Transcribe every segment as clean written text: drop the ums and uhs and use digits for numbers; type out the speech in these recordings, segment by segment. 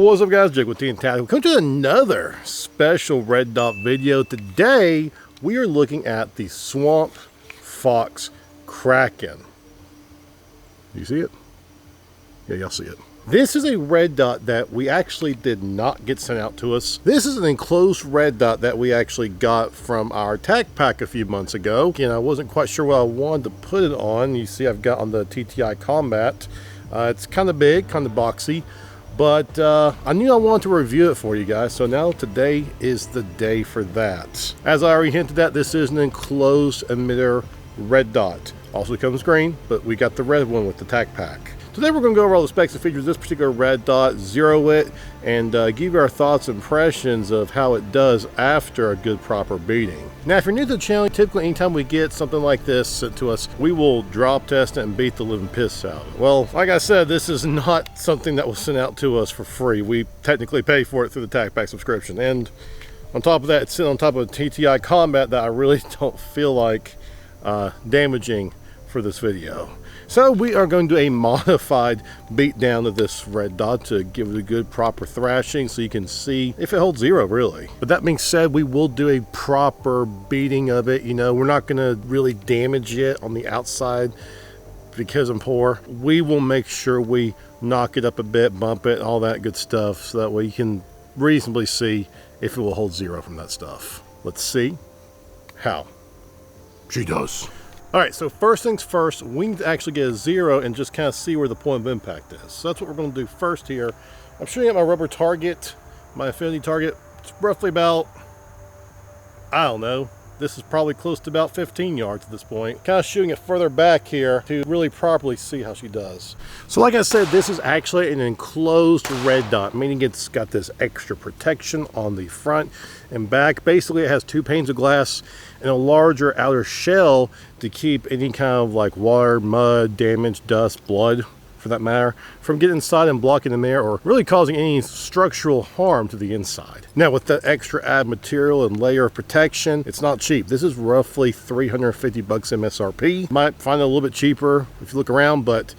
What's up, guys? Jake with T and Tactical. Come to another special red dot video. Today we are looking at the Swampfox Kraken. Do you see it? Yeah, y'all see it. This is a red dot that we actually did not get sent out to us. This is an enclosed red dot that we actually got from our tack pack a few months ago. Again, I wasn't quite sure what I wanted to put it on. You see I've got on the TTI Combat. It's kind of big, kind of boxy. But I knew I wanted to review it for you guys, so now today is the day for that. As I already hinted at, this is an enclosed emitter red dot. Also comes green, but we got the red one with the tack pack. Today we're going to go over all the specs and features of this particular red dot, zero it, and give you our thoughts and impressions of how it does after a good proper beating. Now, if you're new to the channel, typically anytime we get something like this sent to us, we will drop test it and beat the living piss out of it. Well, like I said, this is not something that was sent out to us for free. We technically pay for it through the tack pack subscription. And on top of that, it's sitting on top of a TTI Combat that I really don't feel like damaging for this video. So we are going to do a modified beat down of this red dot to give it a good proper thrashing so you can see if it holds zero, really. But that being said, we will do a proper beating of it. You know, we're not going to really damage it on the outside because I'm poor. We will make sure we knock it up a bit, bump it, all that good stuff, so that way you can reasonably see if it will hold zero from that stuff. Let's see how she does. All right, so first things first, we need to actually get a zero and just kind of see where the point of impact is. So that's what we're going to do first here. I'm shooting at my rubber target, my affinity target. It's roughly about, I don't know, this is probably close to about 15 yards at this point. Kind of shooting it further back here to really properly see how she does. So like I said, this is actually an enclosed red dot, meaning it's got this extra protection on the front and back. Basically, it has two panes of glass and a larger outer shell to keep any kind of like water, mud, damage, dust, blood, for that matter, from getting inside and blocking the air or really causing any structural harm to the inside. Now, with that extra add material and layer of protection, it's not cheap. This is roughly 350 bucks MSRP. Might find it a little bit cheaper if you look around, but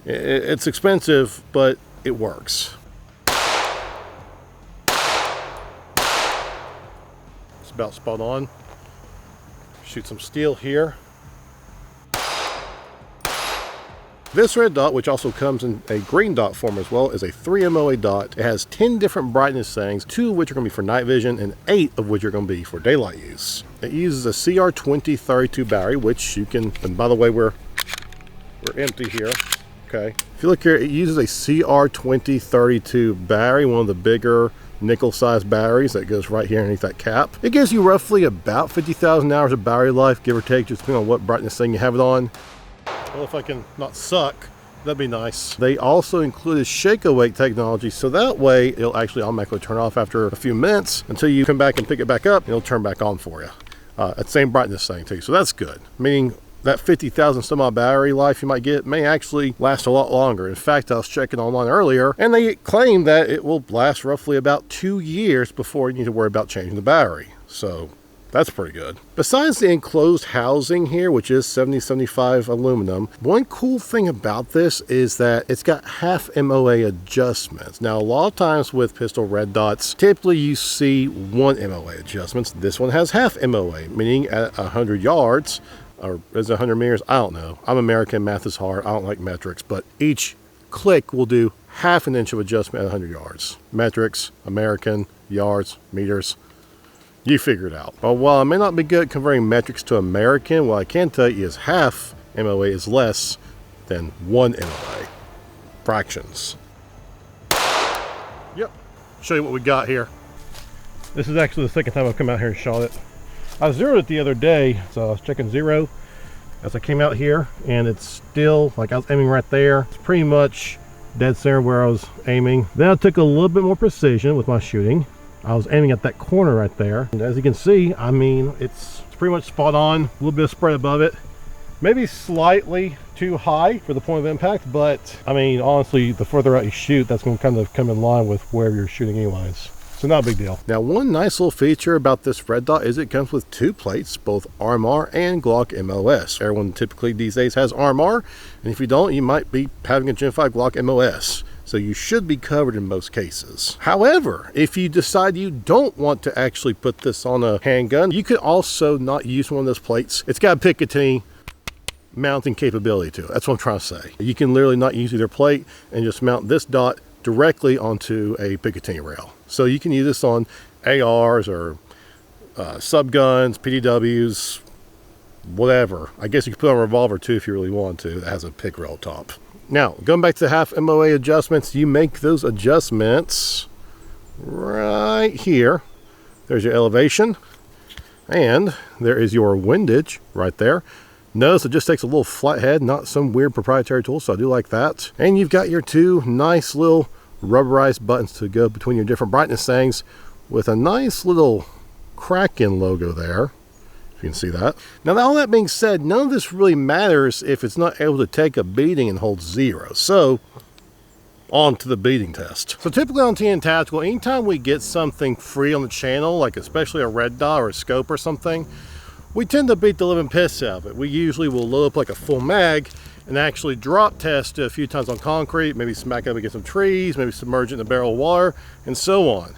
it's expensive, but it works. It's about spot on. Shoot some steel here. This red dot, which also comes in a green dot form as well, is a 3 MOA dot. It has 10 different brightness settings, 2 of which are going to be for night vision and 8 of which are going to be for daylight use. It uses a CR2032 battery, which you can, and by the way, we're empty here. Okay. If you look here, it uses a CR2032 battery, one of the bigger nickel-sized batteries that goes right here underneath that cap. It gives you roughly about 50,000 hours of battery life, give or take, just depending on what brightness setting you have it on. Well, if I can not suck, that'd be nice. They also included shake awake technology, so that way it'll actually automatically turn off after a few minutes until you come back and pick it back up, and it'll turn back on for you. At the same brightness setting too, so that's good. Meaning that 50,000 some odd battery life you might get may actually last a lot longer. In fact, I was checking online earlier, and they claim that it will last roughly about 2 years before you need to worry about changing the battery. So that's pretty good. Besides the enclosed housing here, which is 7075 aluminum, one cool thing about this is that it's got half MOA adjustments. Now, a lot of times with pistol red dots, typically you see 1 MOA adjustments. This one has half MOA, meaning at 100 yards, or is it 100 meters? I don't know. I'm American, math is hard. I don't like metrics, but each click will do half an inch of adjustment at 100 yards. Metrics, American, yards, meters. You figure it out. But while I may not be good at converting metrics to American, what I can tell you is half MOA is less than 1 MOA. Fractions. Yep. Show you what we got here. This is actually the second time I've come out here and shot it. I zeroed it the other day, so I was checking zero as I came out here, and it's still, like I was aiming right there. It's pretty much dead center where I was aiming. Then I took a little bit more precision with my shooting. I was aiming at that corner right there, and as you can see, I mean, it's pretty much spot on. A little bit of spread above it, maybe slightly too high for the point of impact, but I mean, honestly, the further out you shoot, that's going to kind of come in line with where you're shooting anyways. So not a big deal. Now, one nice little feature about this red dot is it comes with 2 plates, both RMR and Glock MOS. Everyone typically these days has RMR, and if you don't, you might be having a Gen 5 Glock MOS. So you should be covered in most cases. However, if you decide you don't want to actually put this on a handgun, you could also not use one of those plates. It's got a Picatinny mounting capability to it. That's what I'm trying to say. You can literally not use either plate and just mount this dot directly onto a Picatinny rail. So you can use this on ARs or subguns, PDWs, whatever. I guess you could put on a revolver too if you really want to. That has a pick rail top. Now, going back to the half MOA adjustments, you make those adjustments right here. There's your elevation, and there is your windage right there. Notice it just takes a little flathead, not some weird proprietary tool, so I do like that. And you've got your two nice little rubberized buttons to go between your different brightness things with a nice little Kraken logo there. You can see that. Now, all that being said, none of this really matters if it's not able to take a beating and hold 0. So, on to the beating test. So typically on TN Tactical, anytime we get something free on the channel, like especially a red dot or a scope or something, we tend to beat the living piss out of it. We usually will load up like a full mag and actually drop test it a few times on concrete, maybe smack it up against some trees, maybe submerge it in a barrel of water, and so on.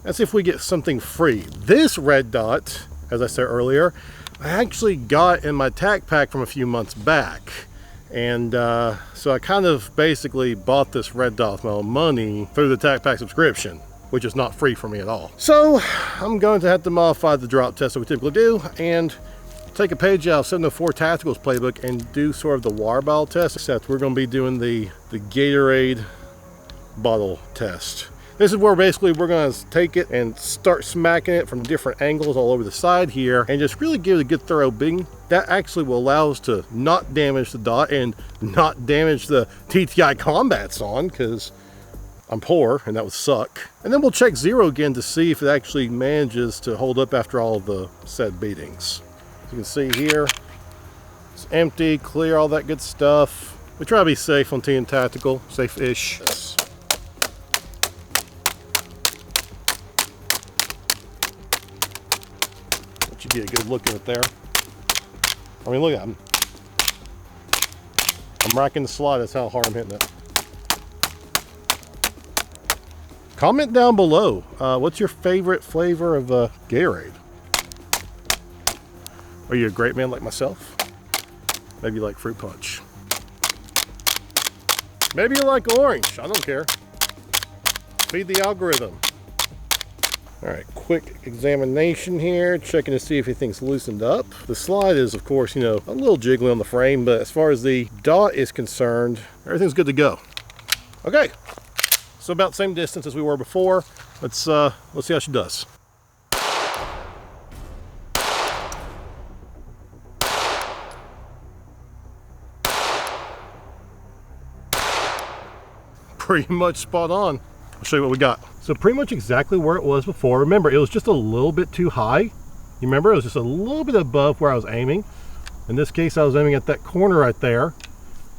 That's if we get something free. This red dot, as I said earlier, I actually got in my tac pack from a few months back. And so I kind of basically bought this red dot with my own money through the tac pack subscription, which is not free for me at all. So I'm going to have to modify the drop test that we typically do and take a page out of 704 Tactical's playbook and do sort of the water bottle test, except we're going to be doing the Gatorade bottle test. This is where basically we're going to take it and start smacking it from different angles all over the side here and just really give it a good thorough beating. That actually will allow us to not damage the dot and not damage the TTI Combat Sawn, because I'm poor and that would suck. And then we'll check 0 again to see if it actually manages to hold up after all of the said beatings. As you can see here, it's empty, clear, all that good stuff. We try to be safe on TN Tactical, safe-ish. You get a good look at it there. I mean, look at him. I'm racking the slide. That's how hard I'm hitting it. Comment down below. What's your favorite flavor of Gatorade? Are you a grape man like myself? Maybe you like fruit punch. Maybe you like orange. I don't care. Feed the algorithm. All right, quick examination here, checking to see if anything's loosened up. The slide is, of course, you know, a little jiggly on the frame, but as far as the dot is concerned, everything's good to go. Okay, so about the same distance as we were before. Let's see how she does. Pretty much spot on. I'll show you what we got. So pretty much exactly where it was before. Remember, it was just a little bit too high. You remember, it was just a little bit above where I was aiming. In this case, I was aiming at that corner right there,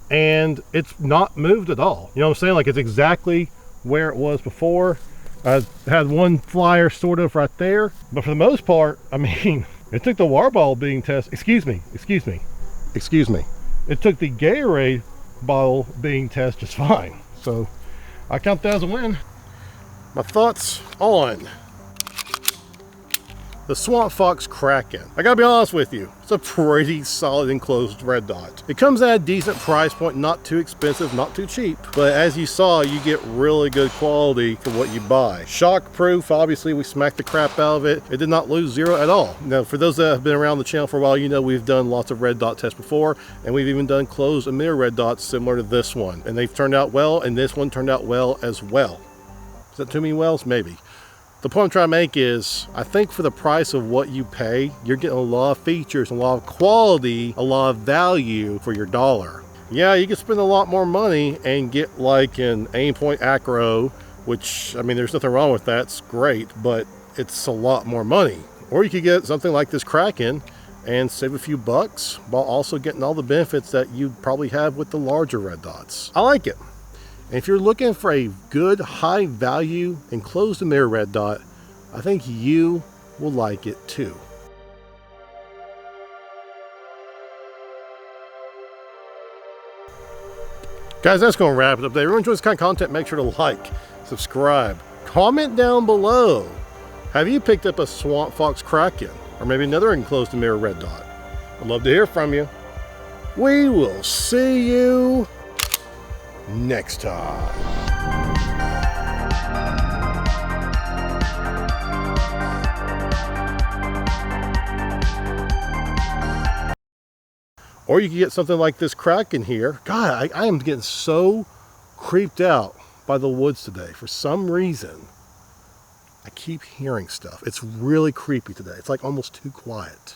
and it's not moved at all. You know what I'm saying? Like, it's exactly where it was before. I had one flyer sort of right there, but for the most part, I mean, it took the water bottle being tested. Excuse me. It took the Gatorade bottle being tested just fine. So I count that as a win. My thoughts on the Swampfox Kraken. I gotta be honest with you, it's a pretty solid enclosed red dot. It comes at a decent price point, not too expensive, not too cheap, but as you saw, you get really good quality for what you buy. Shock proof, obviously we smacked the crap out of it. It did not lose 0 at all. Now, for those that have been around the channel for a while, you know we've done lots of red dot tests before, and we've even done closed emitter red dots similar to this one, and they've turned out well, and this one turned out well as well. Is that too many wells? Maybe. The point I'm trying to make is, I think for the price of what you pay, you're getting a lot of features, a lot of quality, a lot of value for your dollar. Yeah, you can spend a lot more money and get like an AIMPOINT ACRO, which, I mean, there's nothing wrong with that. It's great, but it's a lot more money. Or you could get something like this Kraken and save a few bucks while also getting all the benefits that you'd probably have with the larger red dots. I like it. And if you're looking for a good, high value enclosed emitter red dot, I think you will like it too. Guys, that's going to wrap it up there. If you enjoy this kind of content, make sure to like, subscribe, comment down below. Have you picked up a Swampfox Kraken? Or maybe another enclosed mirror red dot? I'd love to hear from you. We will see you next time. Or you can get something like this Kraken here. God, I am getting so creeped out by the woods today. For some reason, I keep hearing stuff. It's really creepy today. It's like almost too quiet.